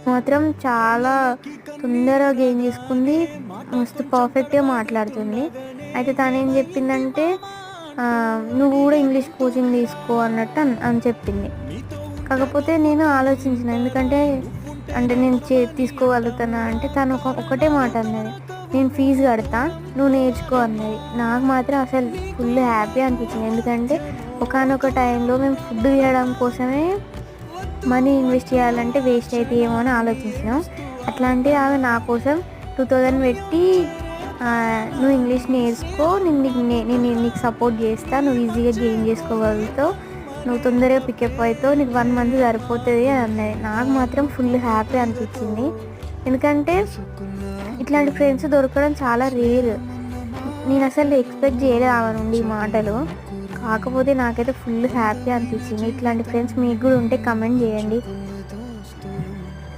మాత్రం చాలా తొందరగా గెయిన్ చేసుకుంది. మస్తు పర్ఫెక్ట్‌గా మాట్లాడుతుంది. అయితే తనేం చెప్పిందంటే "నువ్వు కూడా ఇంగ్లీష్ కోచింగ్ తీసుకో" అన్నట్టు అని చెప్పింది. కాకపోతే నేను ఆలోచించిన. ఎందుకంటే నేను తీసుకోగలుగుతానా అంటే తను ఒకటే మాట అన్నది. "నేను ఫీజు కడతా, నువ్వు నేర్చుకో" అన్నది. నాకు మాత్రం అసలు ఫుల్ హ్యాపీ అనిపించింది. ఎందుకంటే ఒకానొక టైంలో మేము ఫుడ్ తినడం కోసమే మనీ ఇన్వెస్ట్ చేయాలంటే వేస్ట్ అయితాయేమో అని ఆలోచించినాం. అట్లాంటిది ఆమె నా కోసం 2000 పెట్టి "నువ్వు ఇంగ్లీష్ నేర్చుకో, నీకు సపోర్ట్ చేస్తా, నువ్వు ఈజీగా గెయిన్ చేసుకోగలుగుతావు, నువ్వు తొందరగా పికప్ అవుతావు, నీకు 1 మంత్ సరిపోతుంది" అని అన్నది. నాకు మాత్రం ఫుల్ హ్యాపీ అనిపించింది. ఎందుకంటే ఇట్లాంటి ఫ్రెండ్స్ దొరకడం చాలా రేర్. నేను అసలు ఎక్స్పెక్ట్ చేయలేదు ఆమె నుండి ఈ మాటలు. కాకపోతే నాకైతే ఫుల్ హ్యాపీ అనిపించింది. ఇట్లాంటి ఫ్రెండ్స్ మీకు కూడా ఉంటే కమెంట్ చేయండి.